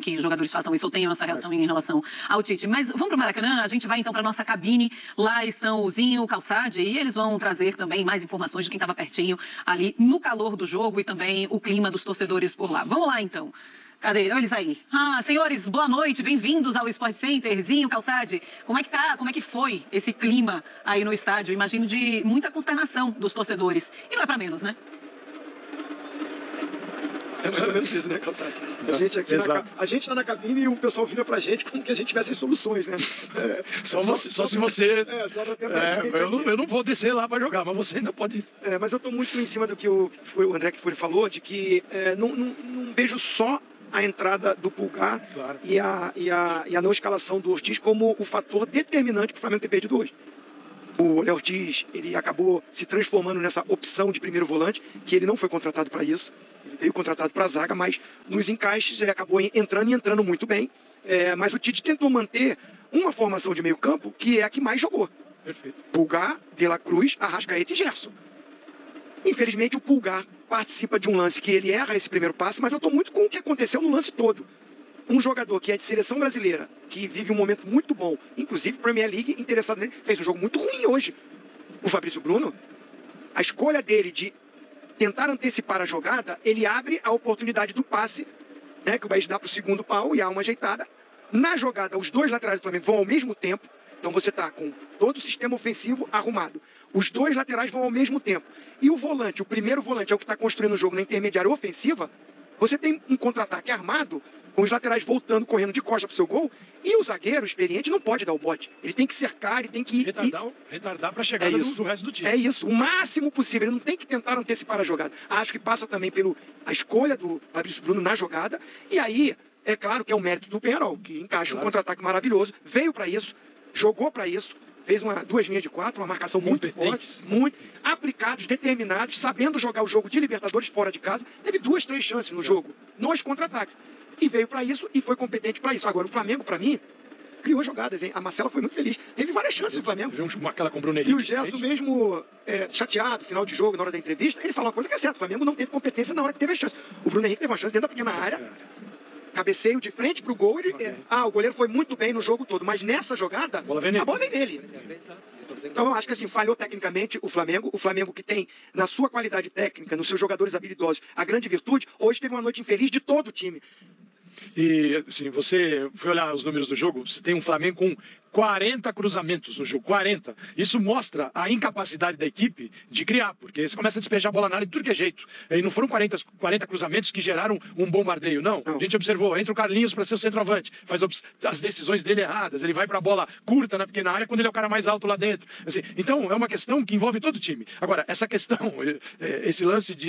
que os jogadores façam isso ou tenham essa reação em relação ao Tite. Mas vamos para o Maracanã, a gente vai então para nossa cabine. Lá estão o Zinho, o Calçade, e eles vão trazer também mais informações de quem estava pertinho ali no calor do jogo e também o clima dos torcedores por lá. Vamos lá então. Cadê? Olha eles aí. Senhores, boa noite, bem-vindos ao Sport Center. Zinho, Calçade, como é que tá? Como é que foi esse clima aí no estádio? Imagino de muita consternação dos torcedores. E não é para menos, né? É mais ou menos isso, né, Calçade? A gente tá na cabine e o pessoal vira pra gente como que a gente tivesse soluções, né? Só se você... só pra ter pra gente eu não vou descer lá pra jogar, mas você ainda pode... mas eu tô muito em cima do que o André Kfouri falou, de que não vejo só a entrada do Pulgar, claro, e a não escalação do Ortiz como o fator determinante para o Flamengo ter perdido hoje. O Léo Ortiz, ele acabou se transformando nessa opção de primeiro volante, que ele não foi contratado para isso. Ele veio contratado para a zaga, mas nos encaixes ele acabou entrando muito bem. Mas o Tite tentou manter uma formação de meio campo que é a que mais jogou. Perfeito. Pulgar, De La Cruz, Arrascaeta e Gerson. Infelizmente, o Pulgar participa de um lance que ele erra esse primeiro passe, mas eu estou muito com o que aconteceu no lance todo. Um jogador que é de seleção brasileira, que vive um momento muito bom, inclusive Premier League, interessado nele, fez um jogo muito ruim hoje. O Fabrício Bruno, a escolha dele de tentar antecipar a jogada, ele abre a oportunidade do passe, né, que o Bahia dá para o segundo pau e há uma ajeitada. Na jogada, os dois laterais do Flamengo vão ao mesmo tempo. Então você está com todo o sistema ofensivo arrumado. Os dois laterais vão ao mesmo tempo. E o volante, o primeiro volante é o que está construindo o jogo na intermediária ofensiva. Você tem um contra-ataque armado, com os laterais voltando, correndo de costa para o seu gol. E o zagueiro experiente não pode dar o bote. Ele tem que cercar, ele tem que retardar para a chegada do resto do time. É isso, o máximo possível. Ele não tem que tentar antecipar a jogada. Acho que passa também pela escolha do Fabrício Bruno na jogada. E aí, é claro que é o mérito do Penharol, que encaixa um contra-ataque maravilhoso. Veio para isso, jogou para isso. Fez duas linhas de quatro, uma marcação muito forte, muito aplicados, determinados, sabendo jogar o jogo de Libertadores fora de casa. Teve 2, 3 chances no jogo, nos contra-ataques. E veio para isso e foi competente para isso. Agora, o Flamengo, para mim, criou jogadas, hein? A Marcela foi muito feliz. Teve várias chances do Flamengo. Aquela com o Bruno Henrique. E o Gerson, mesmo chateado, final de jogo, na hora da entrevista, ele falou uma coisa que é certa. O Flamengo não teve competência na hora que teve a chance. O Bruno Henrique teve uma chance dentro da pequena área. Cabeceio de frente pro gol. O goleiro foi muito bem no jogo todo. Mas nessa jogada, a bola vem nele. Então eu acho que assim, falhou tecnicamente o Flamengo. O Flamengo que tem, na sua qualidade técnica, nos seus jogadores habilidosos, a grande virtude, hoje teve uma noite infeliz de todo o time. E assim, você foi olhar os números do jogo, você tem um Flamengo com 40 cruzamentos no jogo, 40. Isso mostra a incapacidade da equipe de criar, porque você começa a despejar a bola na área de tudo que é jeito. E não foram 40 cruzamentos que geraram um bombardeio, não. A gente observou, entra o Carlinhos para ser o centroavante, faz as decisões dele erradas, ele vai para a bola curta na pequena área quando ele é o cara mais alto lá dentro. Assim, então, é uma questão que envolve todo o time. Agora, essa questão, esse lance de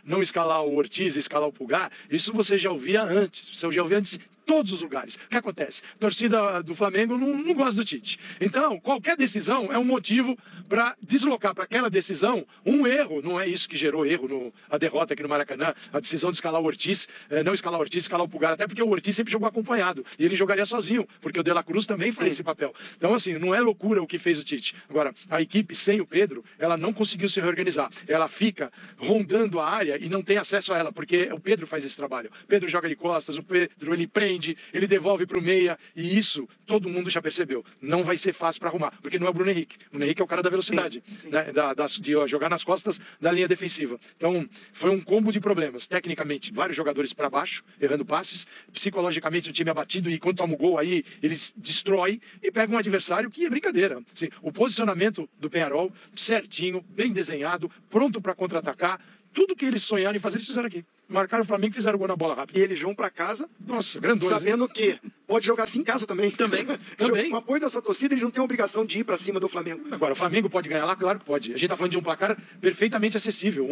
não escalar o Ortiz, escalar o Pulgar, isso você já ouvia antes, em todos os lugares. O que acontece? A torcida do Flamengo não gosta do Tite. Então, qualquer decisão é um motivo para deslocar para aquela decisão um erro. Não é isso que gerou erro a derrota aqui no Maracanã. A decisão de escalar o Ortiz, não escalar o Ortiz, escalar o Pulgar. Até porque o Ortiz sempre jogou acompanhado. E ele jogaria sozinho, porque o De La Cruz também faz esse papel. Então, assim, não é loucura o que fez o Tite. Agora, a equipe sem o Pedro, ela não conseguiu se reorganizar. Ela fica rondando a área e não tem acesso a ela, porque o Pedro faz esse trabalho. O Pedro joga de costas, o Pedro ele prende, ele devolve para o meia, e isso todo mundo já percebeu. Não vai ser fácil para arrumar, porque não é o Bruno Henrique. O Bruno Henrique é o cara da velocidade, né, de jogar nas costas da linha defensiva. Então, foi um combo de problemas. Tecnicamente, vários jogadores para baixo, errando passes. Psicologicamente, o time abatido, e quando toma o gol, aí eles destroem e pegam um adversário que é brincadeira. Assim, o posicionamento do Penharol, certinho, bem desenhado, pronto para contra-atacar. Tudo que eles sonharam em fazer, eles fizeram aqui. Marcaram o Flamengo e fizeram o gol na bola rápida. E eles vão para casa, nossa, grandões, sabendo que pode jogar assim em casa também. Também. Com o apoio da sua torcida, eles não têm a obrigação de ir para cima do Flamengo. Agora, o Flamengo pode ganhar lá? Claro que pode. A gente está falando de um placar perfeitamente acessível.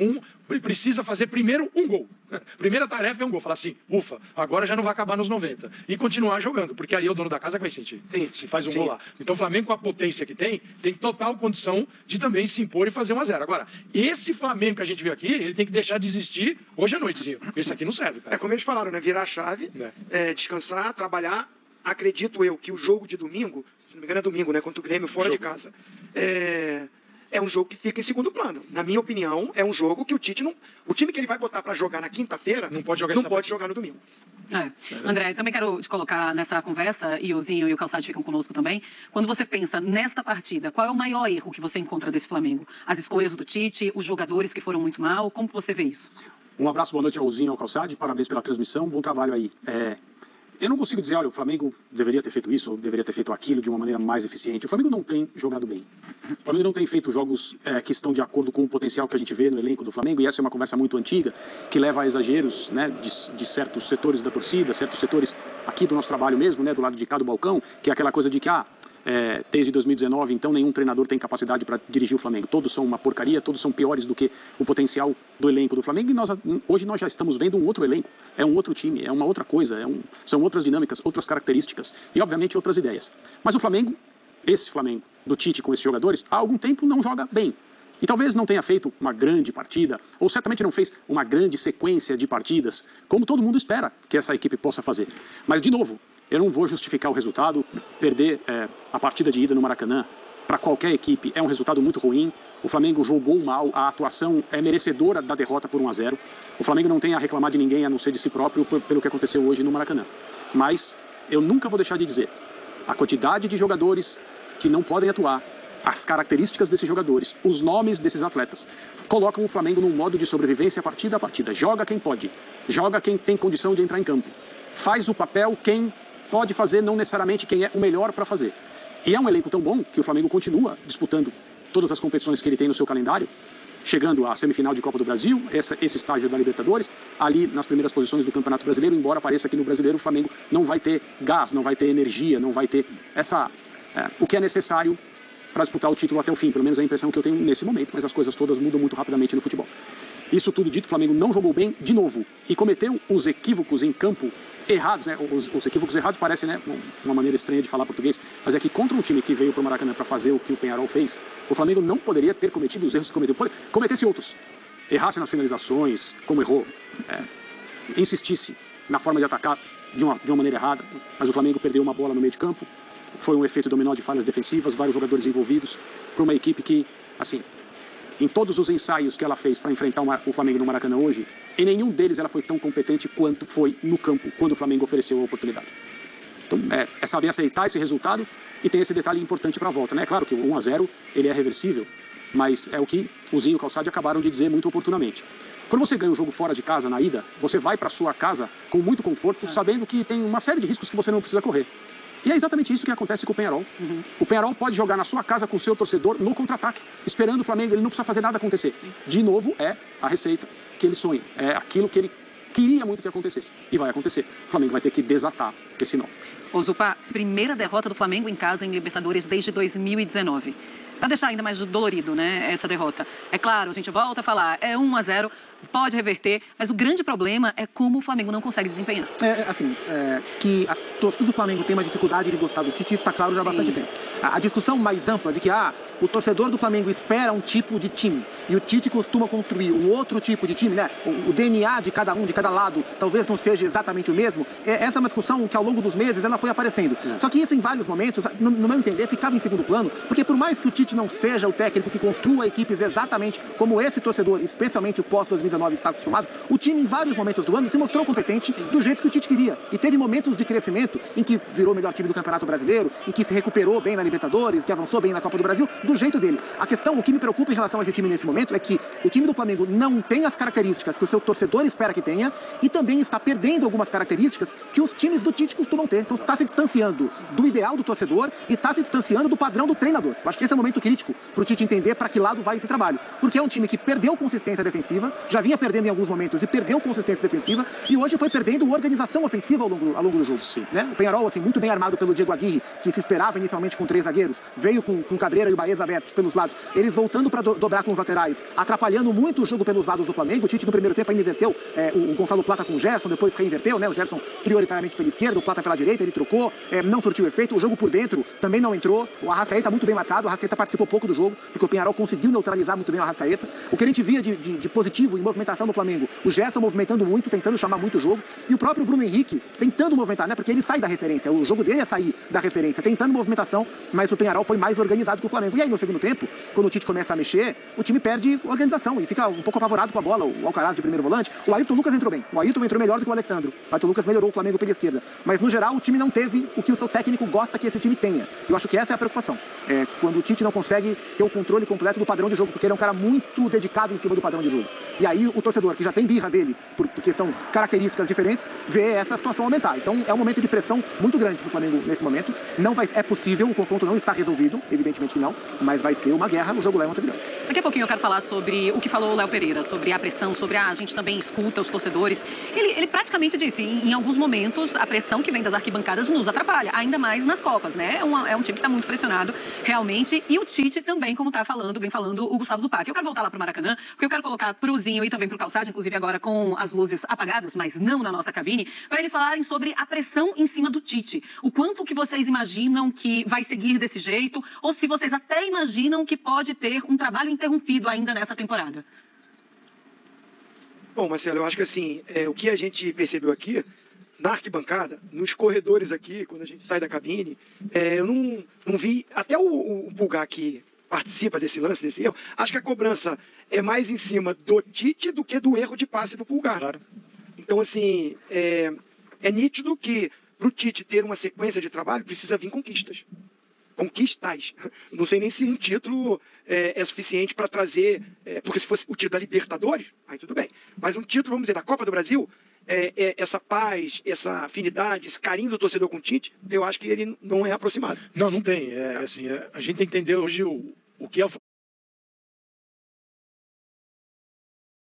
Ele precisa fazer primeiro um gol. Primeira tarefa é um gol. Falar assim, ufa, agora já não vai acabar nos 90. E continuar jogando, porque aí é o dono da casa que vai sentir. Sim. Se faz um gol lá. Então o Flamengo, com a potência que tem total condição de também se impor e fazer 1-0. Agora, esse Flamengo que a gente viu aqui, ele tem que deixar de existir hoje à noitezinho. Esse aqui não serve, cara. É como eles falaram, né? Virar a chave, descansar, trabalhar. Acredito eu que o jogo de domingo, se não me engano é domingo, né? Contra o Grêmio fora de casa. É é um jogo que fica em segundo plano. Na minha opinião, é um jogo que o Tite não... O time que ele vai botar para jogar na quinta-feira não pode jogar no domingo. André, também quero te colocar nessa conversa, e o Zinho e o Calçade ficam conosco também. Quando você pensa nesta partida, qual é o maior erro que você encontra desse Flamengo? As escolhas do Tite, os jogadores que foram muito mal, como você vê isso? Um abraço, boa noite ao Zinho e ao Calçade, parabéns pela transmissão, bom trabalho aí. Eu não consigo dizer, olha, o Flamengo deveria ter feito isso ou deveria ter feito aquilo de uma maneira mais eficiente. O Flamengo não tem jogado bem. O Flamengo não tem feito jogos que estão de acordo com o potencial que a gente vê no elenco do Flamengo, e essa é uma conversa muito antiga, que leva a exageros, né, de certos setores da torcida, certos setores aqui do nosso trabalho mesmo, né, do lado de cá do balcão, que é aquela coisa de que, desde 2019, então nenhum treinador tem capacidade para dirigir o Flamengo. Todos são uma porcaria, todos são piores do que o potencial do elenco do Flamengo. E hoje nós já estamos vendo um outro elenco, é um outro time, é uma outra coisa, são outras dinâmicas, outras características e, obviamente, outras ideias. Mas o Flamengo, esse Flamengo do Tite com esses jogadores, há algum tempo não joga bem. E talvez não tenha feito uma grande partida, ou certamente não fez uma grande sequência de partidas, como todo mundo espera que essa equipe possa fazer. Mas, de novo, eu não vou justificar o resultado. Perder a partida de ida no Maracanã para qualquer equipe é um resultado muito ruim. O Flamengo jogou mal, a atuação é merecedora da derrota por 1-0. O Flamengo não tem a reclamar de ninguém a não ser de si próprio pelo que aconteceu hoje no Maracanã. Mas eu nunca vou deixar de dizer, a quantidade de jogadores que não podem atuar, as características desses jogadores, os nomes desses atletas, colocam o Flamengo num modo de sobrevivência partida a partida. Joga quem pode, joga quem tem condição de entrar em campo. Faz o papel quem pode fazer, não necessariamente quem é o melhor para fazer. E é um elenco tão bom que o Flamengo continua disputando todas as competições que ele tem no seu calendário, chegando à semifinal de Copa do Brasil, esse estágio da Libertadores, ali nas primeiras posições do Campeonato Brasileiro, embora pareça que no Brasileiro o Flamengo não vai ter gás, não vai ter energia, não vai ter o que é necessário para disputar o título até o fim, pelo menos é a impressão que eu tenho nesse momento, mas as coisas todas mudam muito rapidamente no futebol. Isso tudo dito, o Flamengo não jogou bem de novo e cometeu os equívocos em campo errados, né? Os equívocos errados parecem, né, uma maneira estranha de falar português, mas é que contra um time que veio para o Maracanã para fazer o que o Peñarol fez, o Flamengo não poderia ter cometido os erros que cometeu. Cometesse outros, errasse nas finalizações, como errou, insistisse na forma de atacar de uma maneira errada, mas o Flamengo perdeu uma bola no meio de campo. Foi um efeito dominó de falhas defensivas, vários jogadores envolvidos, para uma equipe que, assim, em todos os ensaios que ela fez para enfrentar o Flamengo no Maracanã hoje, em nenhum deles ela foi tão competente quanto foi no campo, quando o Flamengo ofereceu a oportunidade. Então, é saber aceitar esse resultado e tem esse detalhe importante para a volta, né? É claro que o 1-0 ele é reversível, mas é o que o Zinho e o Calçade acabaram de dizer muito oportunamente. Quando você ganha um jogo fora de casa na ida, você vai para sua casa com muito conforto, sabendo que tem uma série de riscos que você não precisa correr. E é exatamente isso que acontece com o Peñarol. O Peñarol pode jogar na sua casa com o seu torcedor no contra-ataque, esperando o Flamengo, ele não precisa fazer nada acontecer. De novo, é a receita que ele sonha, é aquilo que ele queria muito que acontecesse. E vai acontecer. O Flamengo vai ter que desatar esse nó. Ô Zupá, primeira derrota do Flamengo em casa em Libertadores desde 2019. Para deixar ainda mais dolorido, né, essa derrota. É claro, a gente volta a falar, é 1-0, pode reverter, mas o grande problema é como o Flamengo não consegue desempenhar. Que a torcida do Flamengo tem uma dificuldade de gostar do Tite está claro já há bastante tempo. A discussão mais ampla de que o torcedor do Flamengo espera um tipo de time e o Tite costuma construir um outro tipo de time, né? O DNA de cada um, de cada lado, talvez não seja exatamente o mesmo. Essa é uma discussão que ao longo dos meses ela foi aparecendo. Só que isso em vários momentos, no meu entender, ficava em segundo plano, porque por mais que o Tite não seja o técnico que construa equipes exatamente como esse torcedor, especialmente o pós-2019 está acostumado, o time em vários momentos do ano se mostrou competente do jeito que o Tite queria. E teve momentos de crescimento em que virou o melhor time do Campeonato Brasileiro, em que se recuperou bem na Libertadores, que avançou bem na Copa do Brasil, do jeito dele. A questão, o que me preocupa em relação a esse time nesse momento é que o time do Flamengo não tem as características que o seu torcedor espera que tenha e também está perdendo algumas características que os times do Tite costumam ter. Então está se distanciando do ideal do torcedor e está se distanciando do padrão do treinador. Eu acho que esse é o momento crítico para o Tite entender para que lado vai esse trabalho. Porque é um time que perdeu consistência defensiva, já vinha perdendo em alguns momentos e perdeu consistência defensiva e hoje foi perdendo organização ofensiva ao longo do jogo. Né? O Peñarol, assim, muito bem armado pelo Diego Aguirre, que se esperava inicialmente com 3 zagueiros, veio com Cabreira e o Baeza abertos pelos lados, eles voltando para dobrar com os laterais, atrapalhando muito o jogo pelos lados do Flamengo. O Tite no primeiro tempo ainda inverteu o Gonçalo Plata com o Gerson, depois reinverteu, né? O Gerson prioritariamente pela esquerda, o Plata pela direita, ele trocou, não surtiu efeito, o jogo por dentro também não entrou, o Arrascaeta muito bem marcado, o Arrascaeta participou pouco do jogo, porque o Peñarol conseguiu neutralizar muito bem o Arrascaeta. O que a gente via de positivo em movimentação no Flamengo. O Gerson movimentando muito, tentando chamar muito o jogo. E o próprio Bruno Henrique tentando movimentar, né? Porque ele sai da referência. O jogo dele é sair da referência, tentando movimentação, mas o Peñarol foi mais organizado que o Flamengo. E aí, no segundo tempo, quando o Tite começa a mexer, o time perde organização e fica um pouco apavorado com a bola. O Alcaraz de primeiro volante. O Ayrton Lucas entrou bem. O Ayrton entrou melhor do que o Alexandro. O Ayrton Lucas melhorou o Flamengo pela esquerda. Mas, no geral, o time não teve o que o seu técnico gosta que esse time tenha. Eu acho que essa é a preocupação. Quando o Tite não consegue ter o controle completo do padrão de jogo, porque ele é um cara muito dedicado em cima do padrão de jogo. E aí o torcedor, que já tem birra dele, porque são características diferentes, vê essa situação aumentar. Então é um momento de pressão muito grande do Flamengo nesse momento. É possível, o confronto não está resolvido, evidentemente que não, mas vai ser uma guerra, o jogo lá é Montevideo. Daqui a pouquinho eu quero falar sobre o que falou o Léo Pereira, sobre a pressão, sobre a gente também escuta os torcedores. Ele praticamente disse, em alguns momentos, a pressão que vem das arquibancadas nos atrapalha, ainda mais nas Copas, né? É um time que está muito pressionado, realmente, e o Tite também, como está bem falando o Gustavo Zupac. Eu quero voltar lá para o Maracanã, porque eu quero colocar para o Zinho e também para o Calçade, inclusive agora com as luzes apagadas, mas não na nossa cabine, para eles falarem sobre a pressão em cima do Tite. O quanto que vocês imaginam que vai seguir desse jeito, ou se vocês até imaginam que pode ter um trabalho interrompido ainda nessa temporada. Bom, Marcelo, eu acho que assim, o que a gente percebeu aqui, na arquibancada, nos corredores aqui, quando a gente sai da cabine, eu não vi, até o Pulgar que participa desse lance, desse erro, acho que a cobrança é mais em cima do Tite do que do erro de passe do Pulgar. Claro. Então, assim, é nítido que para o Tite ter uma sequência de trabalho precisa vir conquistas. Conquistas. Não sei nem se um título é suficiente para trazer, porque se fosse o título da Libertadores, aí tudo bem. Mas um título, vamos dizer, da Copa do Brasil, essa paz, essa afinidade, esse carinho do torcedor com o Tite, eu acho que ele não é aproximado. Não tem. A gente tem que entender hoje o que é o